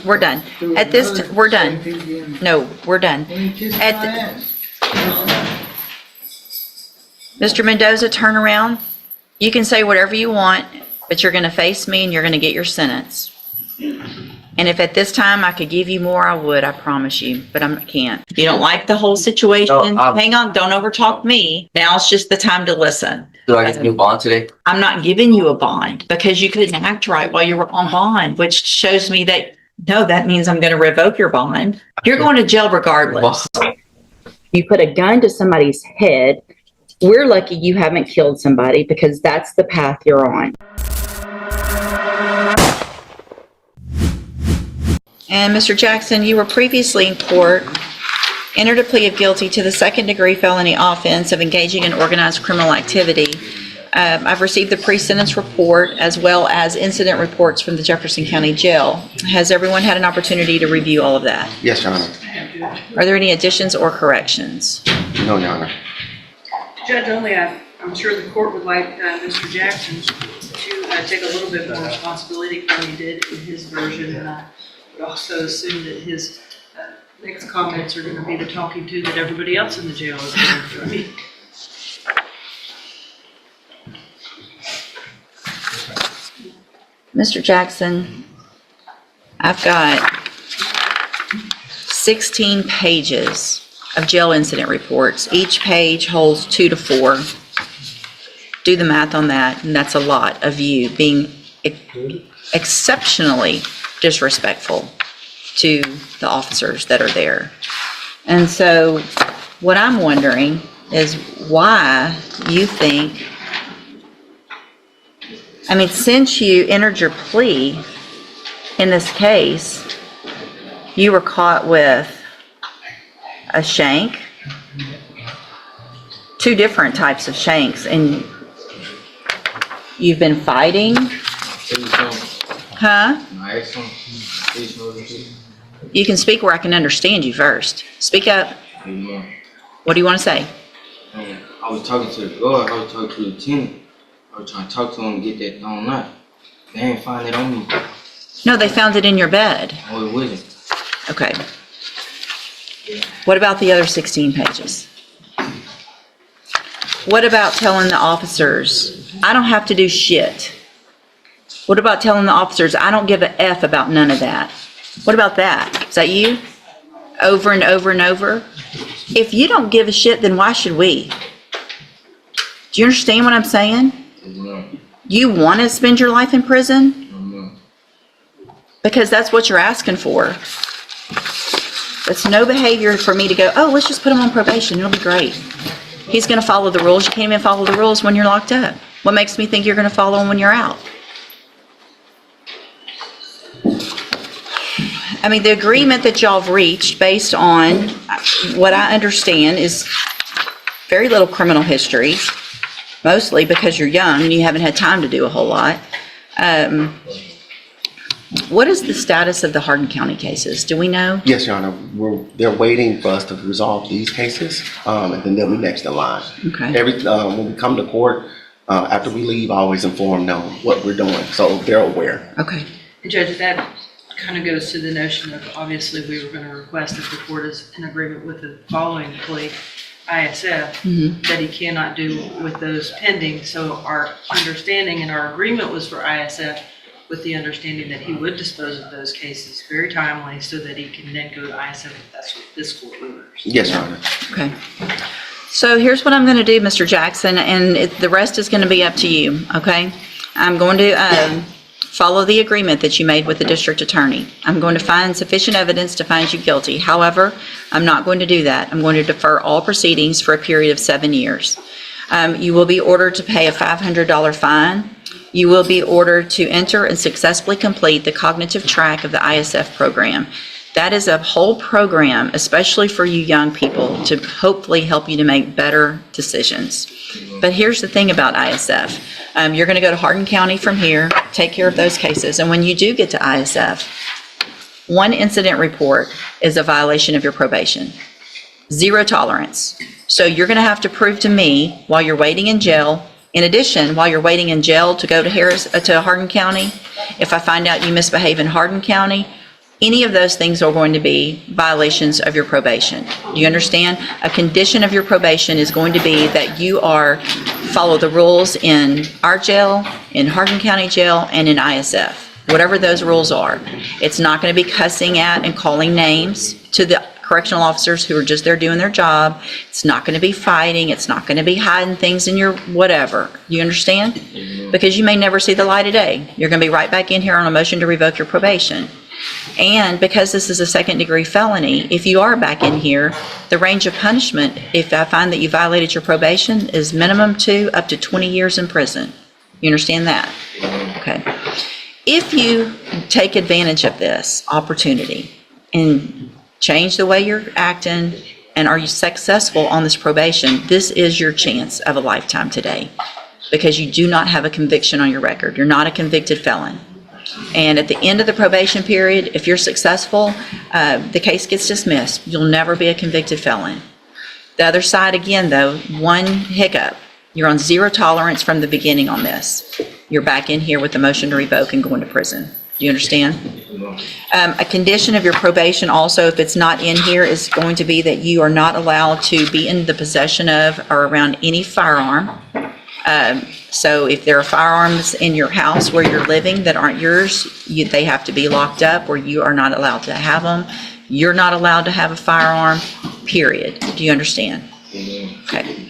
we're done. At this, we're done. No, we're done. Mr. Mendoza, turn around. You can say whatever you want, but you're gonna face me and you're gonna get your sentence. And if at this time I could give you more, I would, I promise you, but I can't. You don't like the whole situation? No, hang on, don't overtalk me. Now it's just the time to listen. Do I get a new bond today? I'm not giving you a bond because you couldn't act right while you were on bond, which shows me that, no, that means I'm gonna revoke your bond. You're going to jail regardless. You put a gun to somebody's head. We're lucky you haven't killed somebody because that's the path you're on. And Mr. Jackson, you were previously in court, entered a plea of guilty to the second-degree felony offense of engaging in organized criminal activity. I've received the pre-sentence report as well as incident reports from the Jefferson County Jail. Has everyone had an opportunity to review all of that? Yes, Your Honor. Are there any additions or corrections? No, Your Honor. Judge, I'm sure the court would like Mr. Jackson to take a little bit more responsibility for what he did in his version, and I would also assume that his next comments are going to be the talking to that everybody else in the jail is going to do. Mr. Jackson, I've got 16 pages of jail incident reports. Each page holds 2 to 4. Do the math on that, and that's a lot of you being exceptionally disrespectful to the officers that are there. And so what I'm wondering is why you think, I mean, since you entered your plea in this case, you were caught with a shank, 2 different types of shanks, and you've been fighting? Huh? You can speak where I can understand you first. Speak up. What do you want to say? I was talking to the guard, I was talking to the lieutenant. I was trying to talk to him and get that thrown out. They ain't find it on me. No, they found it in your bed. Oh, it wasn't. Okay. What about the other 16 pages? What about telling the officers, I don't have to do shit? What about telling the officers, I don't give a F about none of that? What about that? Is that you? Over and over and over? If you don't give a shit, then why should we? Do you understand what I'm saying? You want to spend your life in prison? Because that's what you're asking for. It's no behavior for me to go, oh, let's just put him on probation. It'll be great. He's going to follow the rules. You can't even follow the rules when you're locked up. What makes me think you're going to follow them when you're out? I mean, the agreement that y'all have reached based on what I understand is very little criminal history, mostly because you're young and you haven't had time to do a whole lot. What is the status of the Hardin County cases? Do we know? Yes, Your Honor. They're waiting for us to resolve these cases, and then they'll be next in line. Okay. When we come to court, after we leave, I always inform them what we're doing, so they're aware. Okay. Judge, that kind of goes to the notion of, obviously, we were going to request if the court is in agreement with the following plea, ISF, that he cannot do with those pending. So our understanding and our agreement was for ISF with the understanding that he would dispose of those cases very timely so that he can then go to ISF if that's what this court orders. Yes, Your Honor. Okay. So here's what I'm going to do, Mr. Jackson, and the rest is going to be up to you, okay? I'm going to follow the agreement that you made with the district attorney. I'm going to find sufficient evidence to find you guilty. However, I'm not going to do that. I'm going to defer all proceedings for a period of 7 years. You will be ordered to pay a $500 fine. You will be ordered to enter and successfully complete the cognitive track of the ISF program. That is a whole program, especially for you young people, to hopefully help you to make better decisions. But here's the thing about ISF. You're going to go to Hardin County from here, take care of those cases, and when you do get to ISF, 1 incident report is a violation of your probation. 0 tolerance. So you're going to have to prove to me while you're waiting in jail. In addition, while you're waiting in jail to go to Hardin County, if I find out you misbehave in Hardin County, Any of those things are going to be violations of your probation. Do you understand? A condition of your probation is going to be that you follow the rules in our jail, in Hardin County Jail, and in ISF, whatever those rules are. It's not going to be cussing at and calling names to the correctional officers who are just there doing their job. It's not going to be fighting. It's not going to be hiding things in your whatever. You understand? Because you may never see the light of day. You're going to be right back in here on a motion to revoke your probation. And because this is a second-degree felony, if you are back in here, the range of punishment, if I find that you violated your probation, is minimum 2 up to 20 years in prison. You understand that? Okay. If you take advantage of this opportunity and change the way you're acting, and are you successful on this probation, this is your chance of a lifetime today, because you do not have a conviction on your record. You're not a convicted felon. And at the end of the probation period, if you're successful, the case gets dismissed. You'll never be a convicted felon. The other side, again, though, one hiccup. You're on zero tolerance from the beginning on this. You're back in here with the motion to revoke and going to prison. Do you understand? A condition of your probation also, if it's not in here, is going to be that you are not allowed to be in the possession of or around any firearm. So if there are firearms in your house where you're living that aren't yours, they have to be locked up, or you are not allowed to have them. You're not allowed to have a firearm, period. Do you understand? Okay. And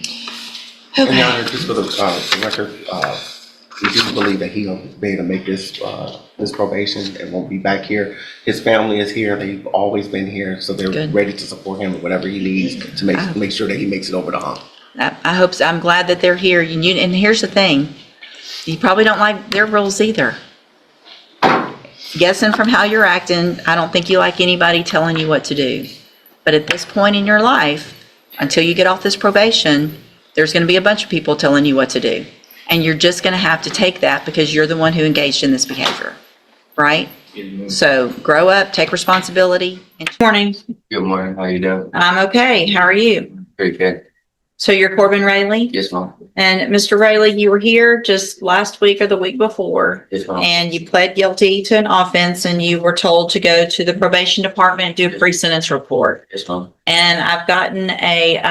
Okay. Your Honor, just for the record, we do believe that he'll be able to make this probation and won't be back here. His family is here. They've always been here, so they're Good. ready to support him with whatever he needs to make sure that he makes it over the hump. I hope so. I'm glad that they're here. And here's the thing. You probably don't like their rules either. Guessing from how you're acting, I don't think you like anybody telling you what to do. But at this point in your life, until you get off this probation, there's going to be a bunch of people telling you what to do. And you're just going to have to take that because you're the one who engaged in this behavior, right? So grow up, take responsibility. Good morning. Good morning. How you doing? I'm okay. How are you? Pretty good. So you're Corbin Rayleigh? Yes, ma'am. And Mr. Rayleigh, you were here just last week or the week before, Yes, ma'am. and you pled guilty to an offense, and you were told to go to the probation department and do a pre-sentence report. Yes, ma'am. And I've gotten a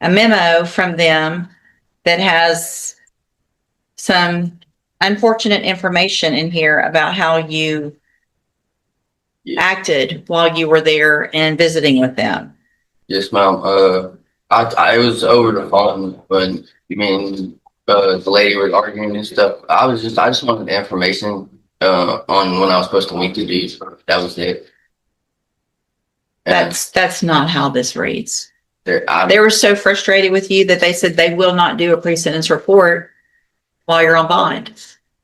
memo from them that has some unfortunate information in here about how you Yeah. acted while you were there and visiting with them. Yes, ma'am. I was over the phone when the lady was arguing and stuff. I just wanted the information on when I was supposed to meet the dude. That was it. And That's not how this reads. they They were so frustrated with you that they said they will not do a pre-sentence report while you're on bond.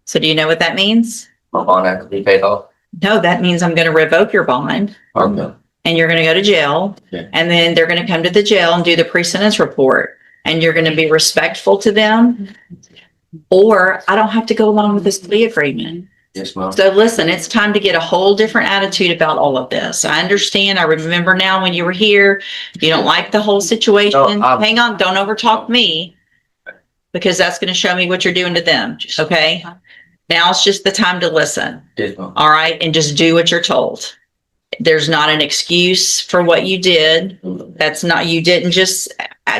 So do you know what that means? my bond had to be paid off. No, that means I'm going to revoke your bond Okay. and you're going to go to jail. Yeah. And then they're going to come to the jail and do the pre-sentence report. And you're going to be respectful to them. Or I don't have to go along with this plea agreement. Yes, ma'am. So listen, it's time to get a whole different attitude about all of this. I understand. I remember now when you were here, you don't like the whole situation. No, Hang on, don't overtalk me, because that's going to show me what you're doing to them. Okay? Now it's just the time to listen. Yes, ma'am. All right? And just do what you're told. There's not an excuse for what you did. You didn't just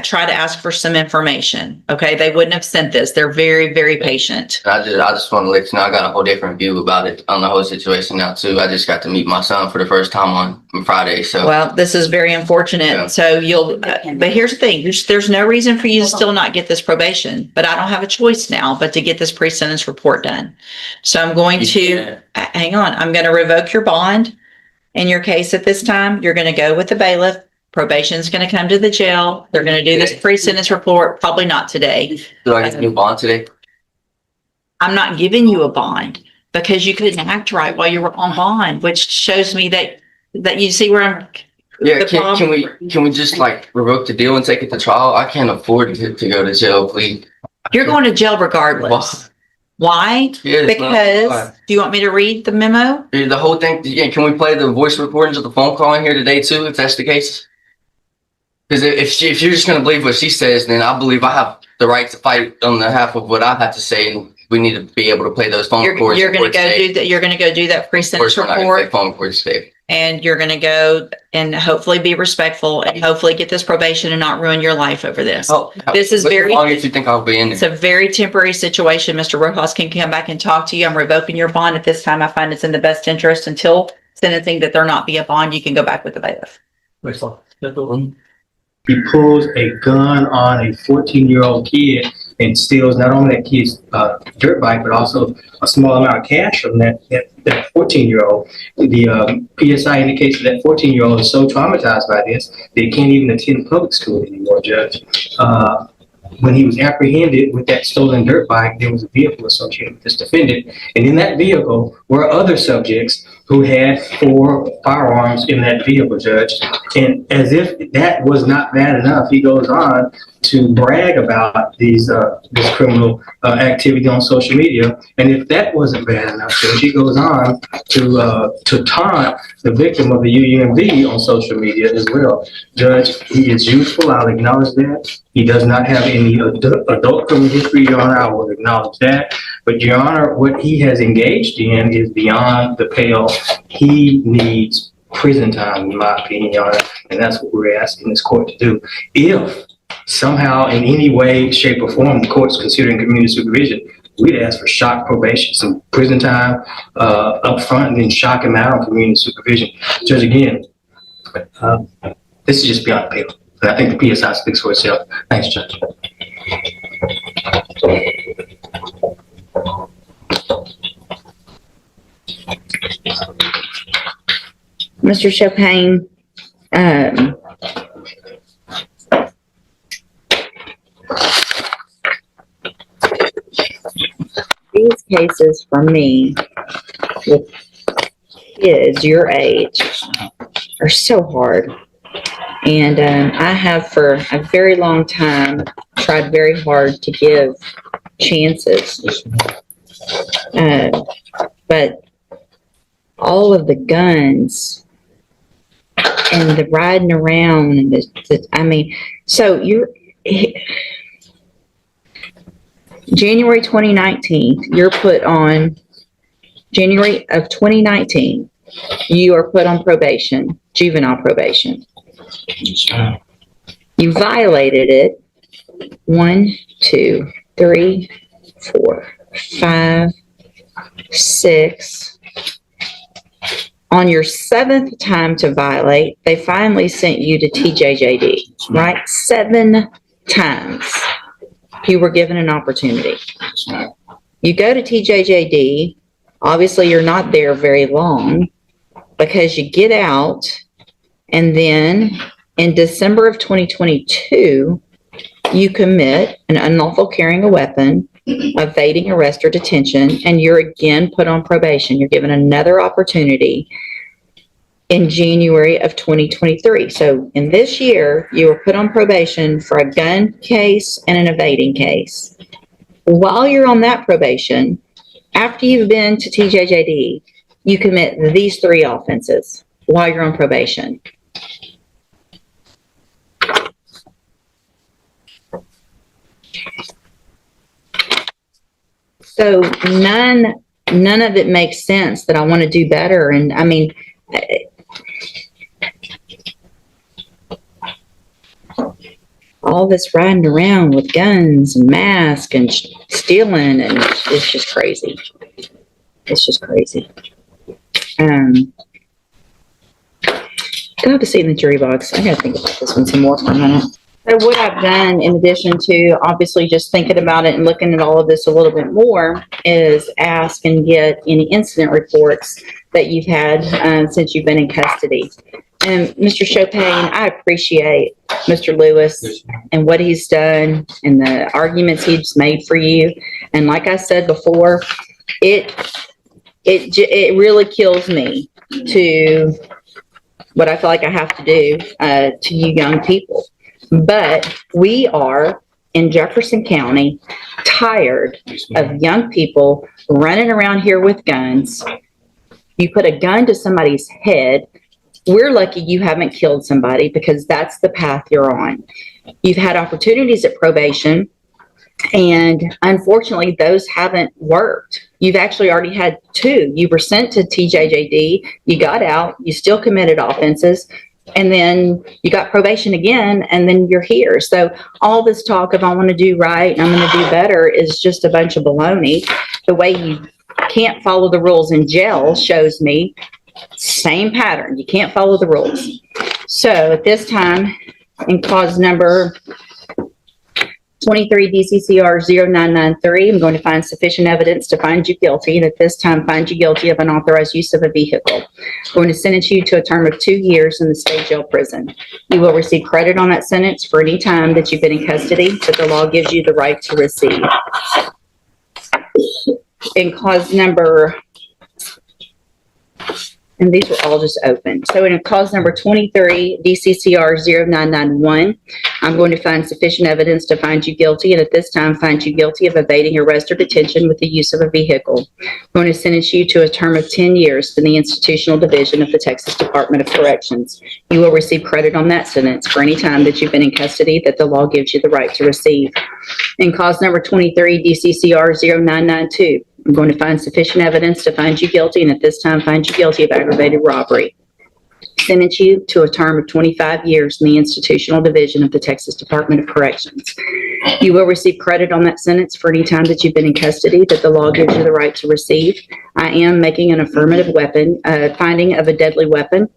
try to ask for some information. Okay? They wouldn't have sent this. They're very, very patient. I just want to let you know I got a whole different view about it on the whole situation now too. I just got to meet my son for the first time on Friday. So Well, this is very unfortunate. Yeah. So but here's the thing. There's no reason for you to still not get this probation, but I don't have a choice now but to get this pre-sentence report done. So I'm going to, hang on, I'm going to revoke your bond in your case at this time. You're going to go with the bailiff. Probation's going to come to the jail. They're going to do this pre-sentence report, probably not today. do I get a new bond today? I'm not giving you a bond because you couldn't act right while you were on bond, which shows me that you see where I'm. Yeah, the can problem- we just like revoke the deal and take it to trial? I can't afford to go to jail, please. You're going to jail regardless. Why? Yeah, it's not- Because, do you want me to read the memo? Yeah, the whole thing. Yeah, can we play the voice recordings of the phone call in here today too, if that's the case? Because if you're just gonna believe what she says, then I believe I have the right to fight on behalf of what I have to say. And we need to be able to play those phone records. You're gonna go do that, you're gonna go do that Of course, pre-sentence we're not gonna play report, phone records safe. and you're gonna go and hopefully be respectful and hopefully get this probation and not ruin your life over this. This is very- How long do you think I'll be in It's there? a very temporary situation. Mr. Rojas can come back and talk to you. I'm revoking your bond at this time. I find it's in the best interest until sentencing that there not be a bond. You can go back with the bailiff. He pulls a gun on a 14-year-old kid and steals not only that kid's dirt bike, but also a small amount of cash from that 14-year-old. The PSI indicates that 14-year-old is so traumatized by this that he can't even attend public school anymore, Judge. When he was apprehended with that stolen dirt bike, there was a vehicle associated with this defendant. And in that vehicle were other subjects who had 4 firearms in that vehicle, Judge. And as if that was not bad enough, he goes on to brag about this criminal activity on social media. And if that wasn't bad enough, Judge, he goes on to taunt the victim of the UUMV on social media as well. Judge, he is youthful, I'll acknowledge that. He does not have any adult criminal history, Your Honor, I will acknowledge that. But Your Honor, what he has engaged in is beyond the pale. He needs prison time, in my opinion, Your Honor, and that's what we're asking this court to do. If somehow, in any way, shape, or form, the court's considering community supervision, we'd ask for shock probation, some prison time up front, and then shock him out on community supervision. Judge, again, this is just beyond the pale. And I think the PSI speaks for itself. Thanks, Judge. Mr. Chopin, these cases for me with kids your age are so hard. And I have for a very long time tried very hard to give chances. But all of the guns and the riding around and so January 2019, you're put on January of 2019, you are put on probation, juvenile probation. You violated it 1, 2, 3, 4, 5, 6. On your 7th time to violate, they finally sent you to TJJD, right? 7 times you were given an opportunity. You go to TJJD, obviously you're not there very long because you get out, and then in December of 2022, you commit an unlawful carrying a weapon, evading arrest or detention, and you're again put on probation. You're given another opportunity in January of 2023. So in this year, you were put on probation for a gun case and an evading case. While you're on that probation, after you've been to TJJD, you commit these 3 offenses while you're on probation. So none of it makes sense that I want to do better. And I mean, all this riding around with guns and masks and stealing, and it's just crazy. It's just crazy. Go have a seat in the jury box. I gotta think about this one some more for a minute. So what I've done, in addition to obviously just thinking about it and looking at all of this a little bit more, is ask and get any incident reports that you've had since you've been in custody. And Mr. Chopin, I appreciate Mr. Lewis and what he's done and the arguments he's made for you. And like I said before, it really kills me to what I feel like I have to do to you young people. But we are in Jefferson County tired of young people running around here with guns. You put a gun to somebody's head. We're lucky you haven't killed somebody because that's the path you're on. You've had opportunities at probation And unfortunately, those haven't worked. You've actually already had 2. You were sent to TJJD, you got out, you still committed offenses, and then you got probation again, and then you're here. So all this talk of I want to do right and I'm going to do better is just a bunch of baloney. The way you can't follow the rules in jail shows me same pattern. You can't follow the rules. So at this time, in clause number 23 DCCR 0993, I'm going to find sufficient evidence to find you guilty, and at this time find you guilty of unauthorized use of a vehicle. I'm going to sentence you to a term of 2 years in the state jail prison. You will receive credit on that sentence for any time that you've been in custody that the law gives you the right to receive. In clause number, and these were all just open. So in clause number 23, DCCR 0991, I'm going to find sufficient evidence to find you guilty, and at this time find you guilty of evading arrest or detention with the use of a vehicle. I'm going to sentence you to a term of 10 years in the institutional division of the Texas Department of Corrections. You will receive credit on that sentence for any time that you've been in custody that the law gives you the right to receive. In clause number 23, DCCR 0992, I'm going to find sufficient evidence to find you guilty, and at this time find you guilty of aggravated robbery. Sentence you to a term of 25 years in the institutional division of the Texas Department of Corrections. You will receive credit on that sentence for any time that you've been in custody that the law gives you the right to receive. I am making an affirmative weapon, finding of a deadly weapon.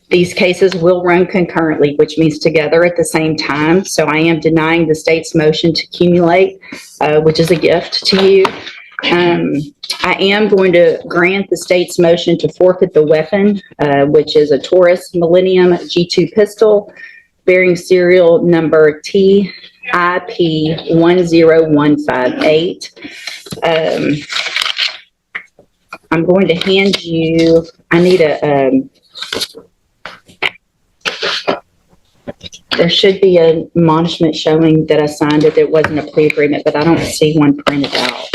These cases will run concurrently, which means together at the same time. So I am denying the state's motion to accumulate, which is a gift to you. I am going to grant the state's motion to forfeit the weapon, which is a Taurus Millennium G2 pistol bearing serial number TIP 10158. I'm going to hand you, I need there should be an admonishment showing that I signed it. There wasn't a plea agreement, but I don't see one printed out.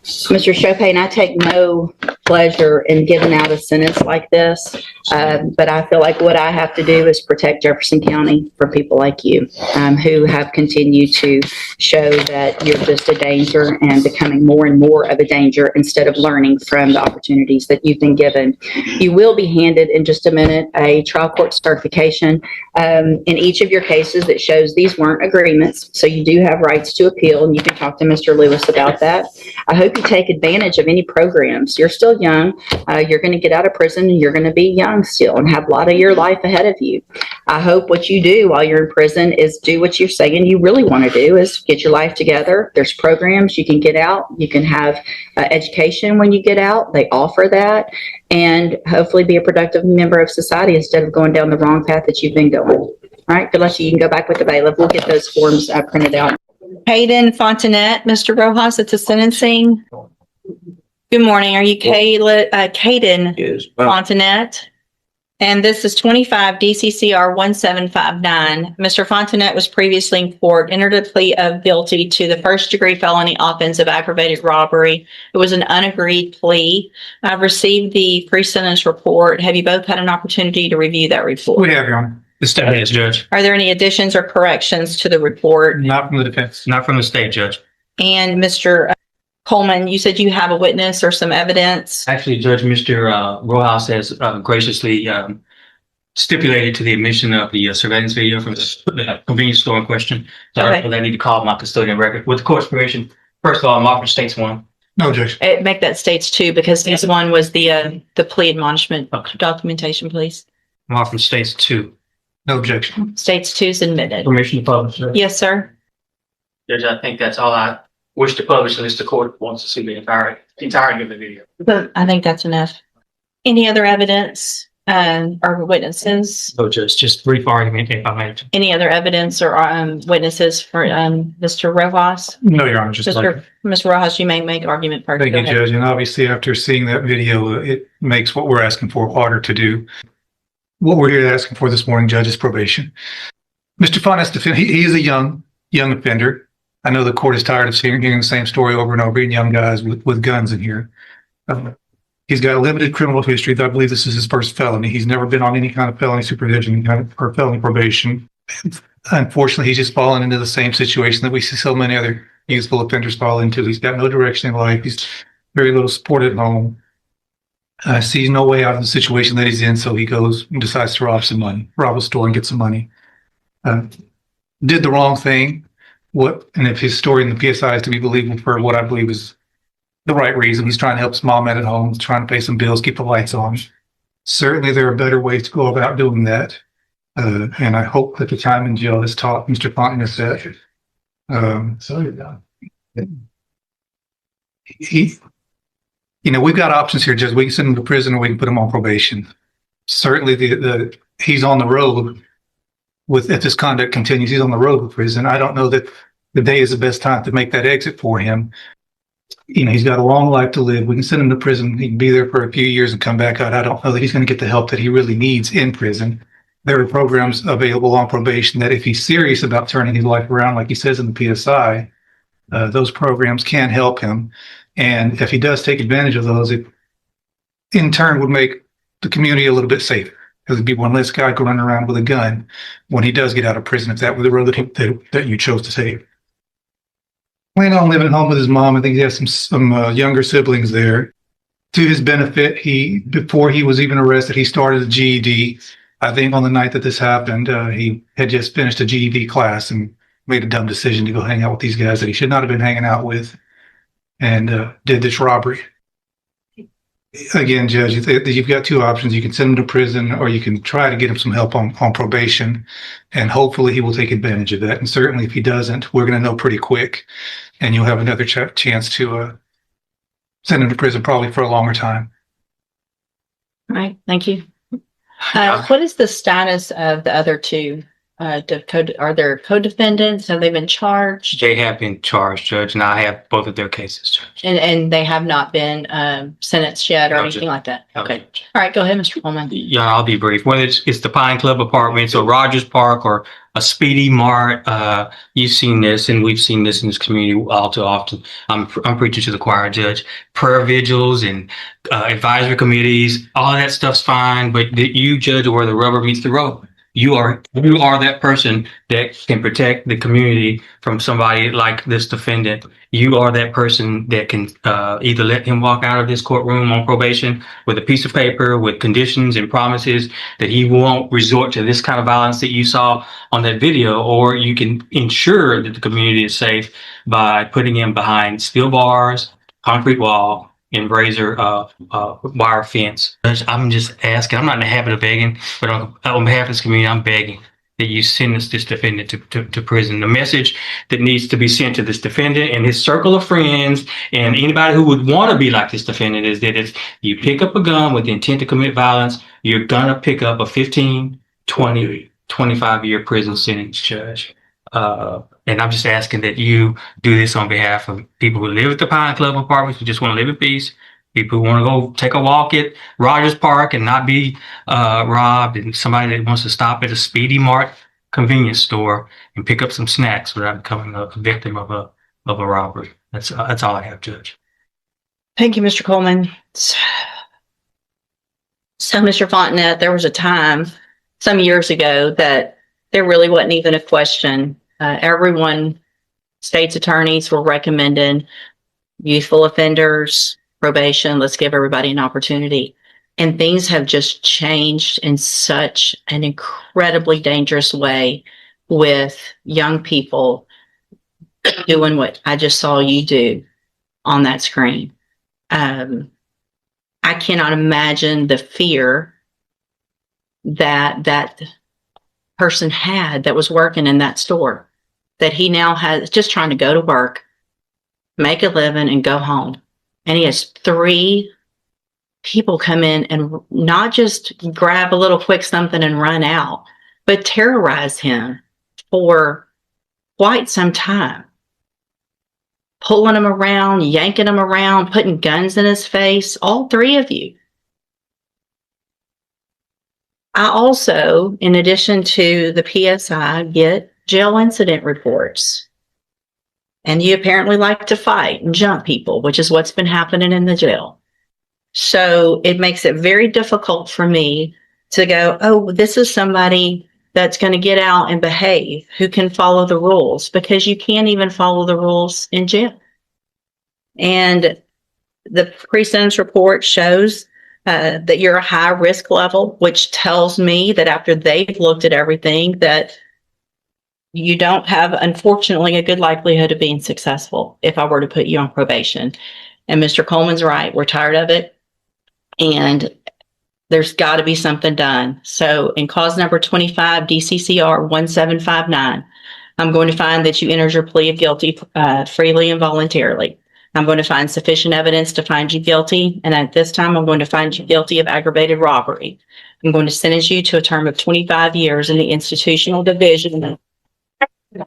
Mr. Chopin, I take no pleasure in giving out a sentence like this, but I feel like what I have to do is protect Jefferson County from people like you, who have continued to show that you're just a danger and becoming more and more of a danger instead of learning from the opportunities that you've been given. You will be handed in just a minute a trial court certification in each of your cases that shows these weren't agreements, so you do have rights to appeal, and you can talk to Mr. Lewis about that. I hope you take advantage of any programs. You're still young. You're going to get out of prison and you're going to be young still and have a lot of your life ahead of you. I hope what you do while you're in prison is do what you're saying you really want to do, is get your life together. There's programs you can get out. You can have education when you get out. They offer that, and hopefully be a productive member of society instead of going down the wrong path that you've been going. All right, good luck to you. You can go back with the bailiff. We'll get those forms printed out. Hayden Fontinet, Mr. Rojas, at the sentencing. Good morning. Are you Caden Yes. Fontinet? And this is 25 DCCR 1759. Mr. Fontinet was previously in court, entered a plea of guilty to the first-degree felony offense of aggravated robbery. It was an unagreed plea. I've received the pre-sentence report. Have you both had an opportunity to review that report? We have, Your Honor. The state has, Judge. Are there any additions or corrections to the report? Not from the defense, not from the state, Judge. And Mr. Coleman, you said you have a witness or some evidence. Actually, Judge, Mr. Rojas has graciously stipulated to the admission of the surveillance video from the convenience store in question. So Okay. I need to call my custodian record. With the court's permission, first of all, I'm offering states one. No, Judge. Make that states two, because this one was the plea admonishment documentation, please. I'm offering states two. No objection. States two is admitted. Permission to publish, Judge. Yes, sir. Judge, I think that's all I wish to publish unless the court wants to see the entirety of the video. But I think that's enough. Any other evidence or witnesses? No, Judge, just brief argument if I may. Any other evidence or witnesses for Mr. Rojas? No, Your Honor, just like. Mr. Rojas, you may make argument first. Thank Go you, ahead. Judge. And obviously, after seeing that video, it makes what we're asking for harder to do. What we're here asking for this morning, Judge, is probation. Mr. Fontinet, he is a young offender. I know the court is tired of hearing the same story over and over again, young guys with guns in here. He's got a limited criminal history. I believe this is his first felony. He's never been on any kind of felony supervision or felony probation. Unfortunately, he's just fallen into the same situation that we see so many other youthful offenders fall into. He's got no direction in life. He's very little support at home. Sees no way out of the situation that he's in, so he goes and decides to rob a store and get some money. Did the wrong thing. And if his story in the PSI is to be believable for what I believe is the right reason, he's trying to help his mom out at home, trying to pay some bills, keep the lights on. Certainly, there are better ways to go about doing that. And I hope that the time in jail has taught Mr. Fontinet that. We've got options here, Judge. We can send him to prison or we can put him on probation. Certainly, he's on the road if this conduct continues, he's on the road with prison. I don't know that the day is the best time to make that exit for him. He's got a long life to live. We can send him to prison. He can be there for a few years and come back out. I don't know that he's going to get the help that he really needs in prison. There are programs available on probation that if he's serious about turning his life around, like he says in the PSI, those programs can help him. And if he does take advantage of those, it in turn would make the community a little bit safer. Because there'd be one less guy running around with a gun when he does get out of prison, if that were the road that you chose to take. Plan on living at home with his mom. I think he has some younger siblings there. To his benefit, before he was even arrested, he started a GED. I think on the night that this happened, he had just finished a GED class and made a dumb decision to go hang out with these guys that he should not have been hanging out with, and did this robbery. Again, Judge, you've got two options. You can send him to prison, or you can try to get him some help on probation, and hopefully he will take advantage of that. And certainly if he doesn't, we're going to know pretty quick, and you'll have another chance to send him to prison probably for a longer time. All right, thank you. What is the status of the other two? Are there co-defendants? Have they been charged? They have been charged, Judge, and I have both of their cases, Judge. And they have not been sentenced yet or No, anything Judge. like that? No, Okay. Judge. All right, go ahead, Mr. Coleman. Yeah, I'll be brief. Whether it's the Pine Club Apartments or Rogers Park or a Speedy Mart, you've seen this, and we've seen this in this community all too often. I'm preaching to the choir, Judge. Prayer vigils and advisory committees, all of that stuff's fine, but you, Judge, are where the rubber meets the road. You are that person that can protect the community from somebody like this defendant. You are that person that can either let him walk out of this courtroom on probation with a piece of paper with conditions and promises that he won't resort to this kind of violence that you saw on that video, or you can ensure that the community is safe by putting him behind steel bars, concrete wall, and razor wire fence. I'm just asking, I'm not in the habit of begging, but on behalf of this community, I'm begging that you send this defendant to prison. The message that needs to be sent to this defendant and his circle of friends and anybody who would want to be like this defendant is that if you pick up a gun with the intent to commit violence, you're gonna pick up a 15, 20, 25-year prison sentence, Judge. And I'm just asking that you do this on behalf of people who live at the Pine Club Apartments, who just want to live in peace, people who want to go take a walk at Rogers Park and not be robbed, and somebody that wants to stop at a Speedy Mart convenience store and pick up some snacks without becoming a victim of a robbery. That's all I have, Judge. Thank you, Mr. Coleman. So, Mr. Fontinet, there was a time some years ago that there really wasn't even a question. State's attorneys were recommending youthful offenders, probation. Let's give everybody an opportunity. And things have just changed in such an incredibly dangerous way with young people doing what I just saw you do on that screen. I cannot imagine the fear that person had that was working in that store, that he now has, just trying to go to work, make a living, and go home. And he has 3 people come in and not just grab a little quick something and run out, but terrorize him for quite some time. Pulling him around, yanking him around, putting guns in his face, all 3 of you. I also, in addition to the PSI, get jail incident reports. And you apparently like to fight and jump people, which is what's been happening in the jail. So it makes it very difficult for me to go, oh, this is somebody that's going to get out and behave, who can follow the rules, because you can't even follow the rules in jail. And the pre-sentence report shows that you're a high risk level, which tells me that after they've looked at everything, that you don't have, unfortunately, a good likelihood of being successful if I were to put you on probation. And Mr. Coleman's right. We're tired of it. And there's got to be something done. So in cause number 25, DCCR 1759, I'm going to find that you entered your plea of guilty freely and voluntarily. I'm going to find sufficient evidence to find you guilty. And at this time, I'm going to find you guilty of aggravated robbery. I'm going to sentence you to a term of 25 years in the institutional division. I'm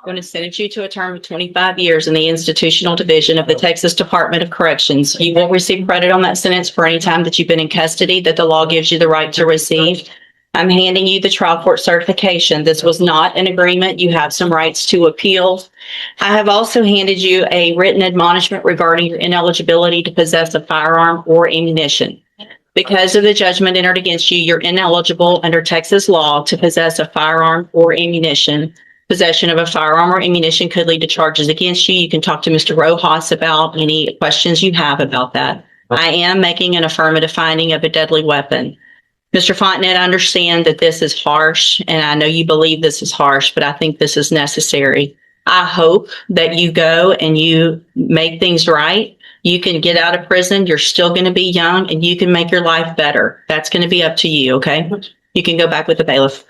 going to sentence you to a term of 25 years in the institutional division of the Texas Department of Corrections. You will receive credit on that sentence for any time that you've been in custody that the law gives you the right to receive. I'm handing you the trial court certification. This was not an agreement. You have some rights to appeal. I have also handed you a written admonishment regarding your ineligibility to possess a firearm or ammunition. Because of the judgment entered against you, you're ineligible under Texas law to possess a firearm or ammunition. Possession of a firearm or ammunition could lead to charges against you. You can talk to Mr. Rojas about any questions you have about that. I am making an affirmative finding of a deadly weapon. Mr. Fontinet, I understand that this is harsh, and I know you believe this is harsh, but I think this is necessary. I hope that you go and you make things right. You can get out of prison. You're still going to be young, and you can make your life better. That's going to be up to you, okay? You can go back with the bailiff.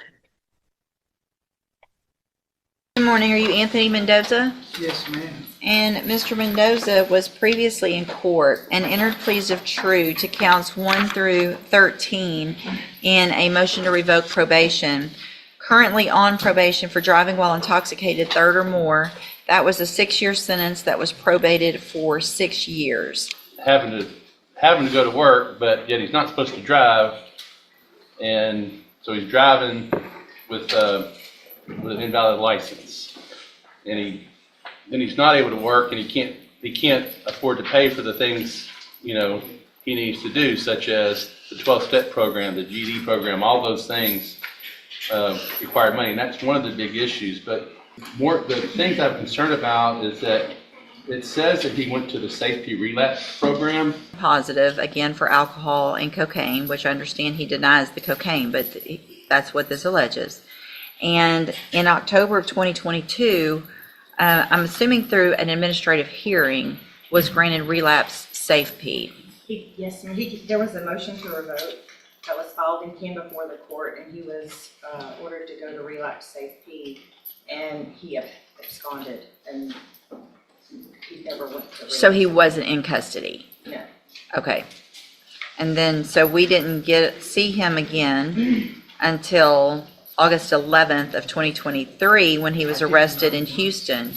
Good morning. Are you Anthony Mendoza? Yes, ma'am. And Mr. Mendoza was previously in court and entered pleas of true to counts 1 through 13 in a motion to revoke probation. Currently on probation for driving while intoxicated, third or more. That was a 6-year sentence that was probated for 6 years. Having to go to work, but yet he's not supposed to drive, and so he's driving with an invalid license, and he's not able to work, and he can't afford to pay for the things he needs to do, such as the 12-step program, the GED program. All those things require money, and that's one of the big issues. But the things I'm concerned about is that it says that he went to the safety relapse program. Positive, again, for alcohol and cocaine, which I understand he denies the cocaine, but that's what this alleges. And in October of 2022, I'm assuming through an administrative hearing, was granted relapse safe-P. Yes, ma'am. There was a motion to revoke that was filed and came before the court, and he was ordered to go to relapse safe-P, and he absconded, and he never went to relapse. So he wasn't in custody? No. Okay. And then, so we didn't see him again until August 11th of 2023 when he was arrested in Houston.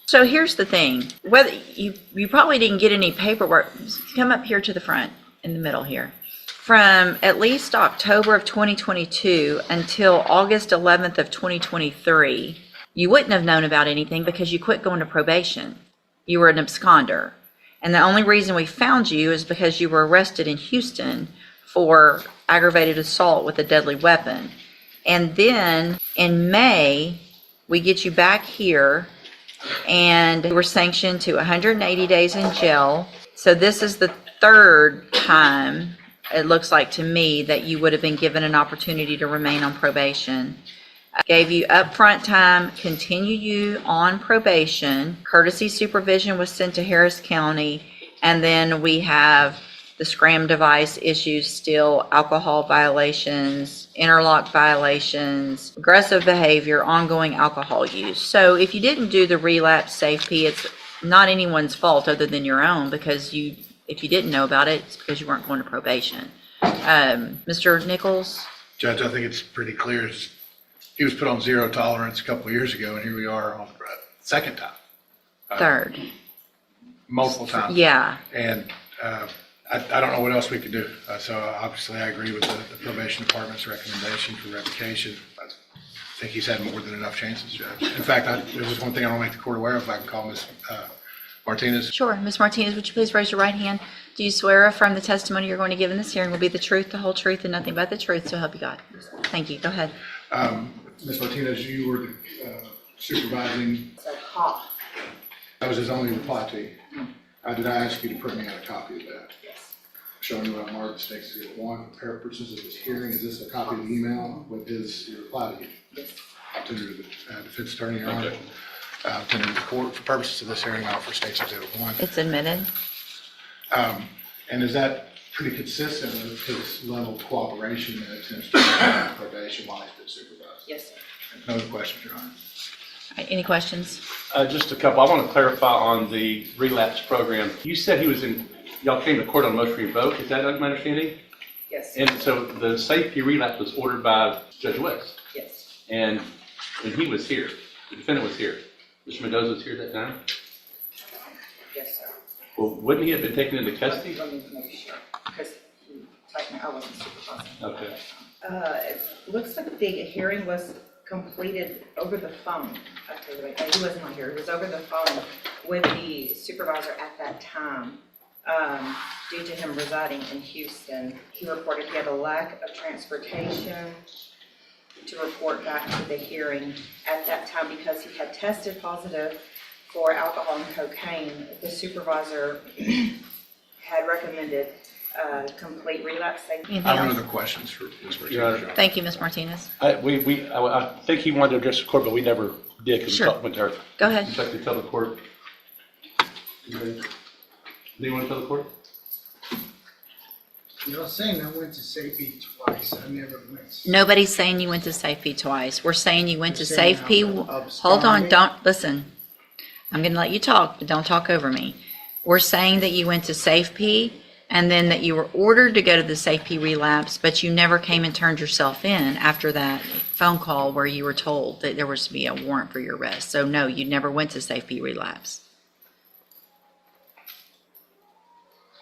So here's the thing, whether you probably didn't get any paperwork. Come up here to the front in the middle here. From at least October of 2022 until August 11th of 2023, you wouldn't have known about anything because you quit going to probation. You were an absconder. And the only reason we found you is because you were arrested in Houston for aggravated assault with a deadly weapon. And then in May, we get you back here and you were sanctioned to 180 days in jail. So this is the third time, it looks like to me, that you would have been given an opportunity to remain on probation. I gave you upfront time, continue you on probation. Courtesy supervision was sent to Harris County. And then we have the SCRAM device issues still, alcohol violations, interlock violations, aggressive behavior, ongoing alcohol use. So if you didn't do the relapse safe-P, it's not anyone's fault other than your own, because if you didn't know about it, it's because you weren't going to probation. Mr. Nichols? Judge, I think it's pretty clear. He was put on zero tolerance a couple of years ago, and here we are on the second time. Third. Multiple times. Yeah. And I don't know what else we could do. So obviously I agree with the probation department's recommendation for revocation. think he's had more than enough chances, Judge. In fact, there's just one thing I want to make the court aware of. If I can call Ms. Martinez. Sure. Ms. Martinez, would you please raise your right hand? Do you swear or affirm the testimony you're going to give in this hearing will be the truth, the whole truth, and nothing but the truth, so help you God? Thank you. Go ahead. Ms. Martinez, you were supervising, So, ha, that was his only reply to you. Did I ask you to print me out a copy of that? yes, Showing you what I marked as Exhibit 1, for purposes of this hearing, is this a copy of the email with his reply to you? yes, I'll tender to the defense attorney, Your Honor. Tender to the court for purposes of this hearing, I'll offer State's Exhibit 1. It's admitted. And is that pretty consistent with his level of cooperation and attempts to provide probation while he's been supervised? yes, sir. No other questions, Your Honor? All right, any questions? Just a couple. I want to clarify on the relapse program. You said he was y'all came to court on motion to revoke. Is that my understanding? Yes, And so the safety relapse was ordered by Judge West, yes, and he was here. The defendant was here. Mr. Mendoza was here at that time. yes, sir. Well, wouldn't he have been taken into custody? Let me make sure, because I wasn't supervising. Okay. It looks like the hearing was completed over the phone. Okay, wait, he wasn't on here, it was over the phone with the supervisor at that time. Due to him residing in Houston, he reported he had a lack of transportation to report back to the hearing at that time because he had tested positive for alcohol and cocaine. The supervisor had recommended complete relapse. Anything I have else? other questions for Ms. Your Honor. Martinez. Thank you, Ms. Martinez. I think he wanted to address the court, but we never did because Sure. we went there. Go ahead. Would you like to tell the court? Do you want to tell the court? Y'all saying I went to Safety twice, I never went. Nobody's saying you went to Safe twice. We're saying you went to You're saying Safe P. I Hold on, absconded? don't, listen. I'm gonna let you talk, but don't talk over me. We're saying that you went to Safe P and then that you were ordered to go to the Safe P relapse, but you never came and turned yourself in after that phone call where you were told that there was to be a warrant for your arrest. So no, you never went to Safe P relapse.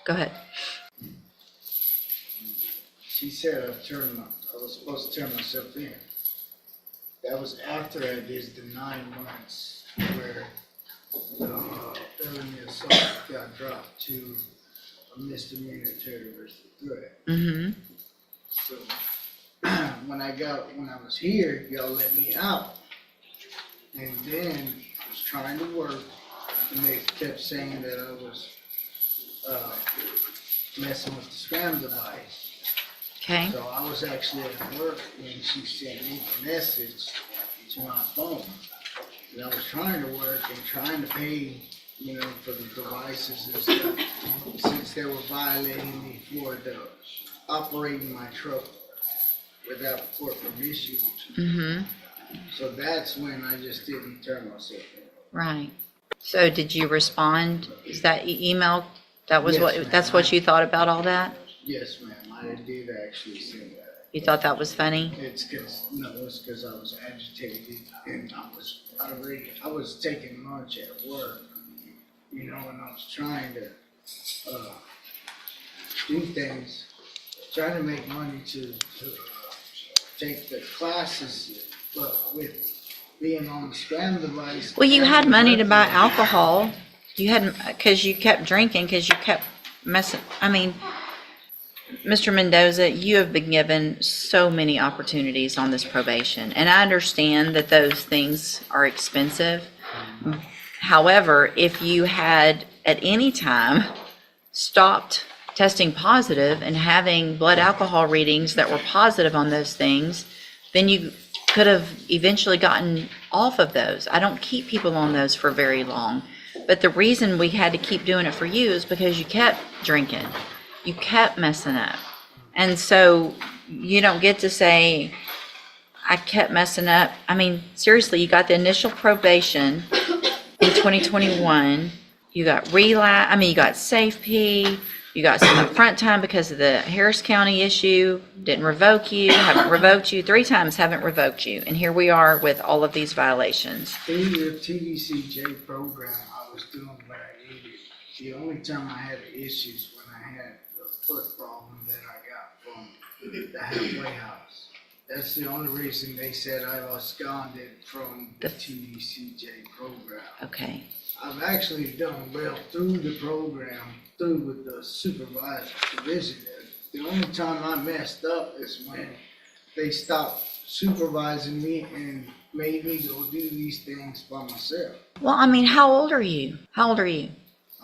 Go ahead. She said I was supposed to turn myself in. That was after I did the 9 months where the felony assault got dropped to a misdemeanor terrorist threat. Mm-hmm. So when I was here, y'all let me out. And then I was trying to work and they kept saying that I was messing with the scam device. Okay. So I was actually at work when she sent me the message to my phone. And I was trying to work and trying to pay, for the devices and stuff, since they were violating me for operating my truck without court permission. Mm-hmm. So that's when I just didn't turn myself in. Right. So did you respond? Is that email? That was Yes, what, ma'am. that's what you thought about all that? Yes, ma'am, I did actually say that. You thought that was funny? It's because I was agitated and I was taking lunch at work, and I was trying to, do things, trying to make money to take the classes, but with being on the scam device. Well, you had money to buy alcohol. You had, because you kept drinking, because you kept messing, Mr. Mendoza, you have been given so many opportunities on this probation, and I understand that those things are expensive. However, if you had at any time stopped testing positive and having blood alcohol readings that were positive on those things, then you could have eventually gotten off of those. I don't keep people on those for very long, but the reason we had to keep doing it for you is because you kept drinking. You kept messing up. And so you don't get to say, I kept messing up. Seriously, you got the initial probation in 2021. You got you got Safe P. You got some upfront time because of the Harris County issue. Didn't revoke you, haven't revoked you. 3 times haven't revoked you. And here we are with all of these violations. Through the TDCJ program, I was doing what I needed. The only time I had issues when I had the foot problem that I got from the halfway house. That's the only reason they said I absconded from the TDCJ program. Okay. I've actually done well through the program, through with the supervised division. The only time I messed up is when they stopped supervising me and made me go do these things by myself. Well, I mean, how old are you? How old are you?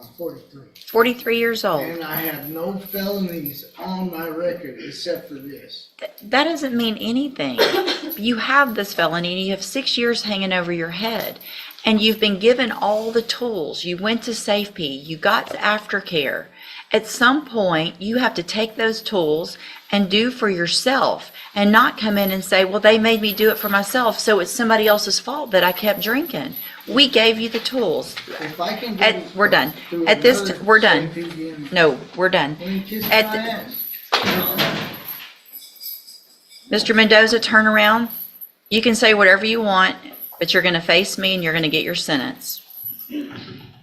I'm 43. 43 years old. And I have no felonies on my record except for this. That doesn't mean anything. You have this felony and you have 6 years hanging over your head. And you've been given all the tools. You went to safety. You got aftercare. At some point, you have to take those tools and do for yourself and not come in and say, well, they made me do it for myself, so it's somebody else's fault that I kept drinking. We gave you the tools. If I can go We're done. through At this, another we're done. safety again, No, we're done. let me kiss At my the- ass. Mr. Mendoza, turn around. You can say whatever you want, but you're going to face me and you're going to get your sentence.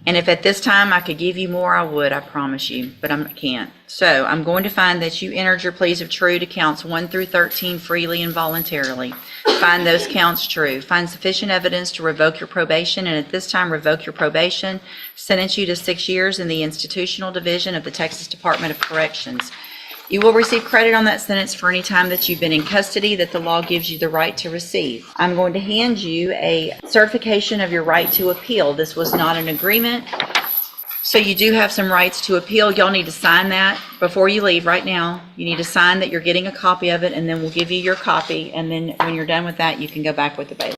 And if at this time I could give you more, I would, I promise you, but I can't. So I'm going to find that you entered your pleas of true to counts 1 through 13 freely and voluntarily. Find those counts true. Find sufficient evidence to revoke your probation, and at this time revoke your probation. Sentence you to 6 years in the institutional division of the Texas Department of Corrections. You will receive credit on that sentence for any time that you've been in custody that the law gives you the right to receive. I'm going to hand you a certification of your right to appeal. This was not an agreement, so you do have some rights to appeal. Y'all need to sign that before you leave right now. You need to sign that you're getting a copy of it, and then we'll give you your copy, and then when you're done with that, you can go back with the bailiff.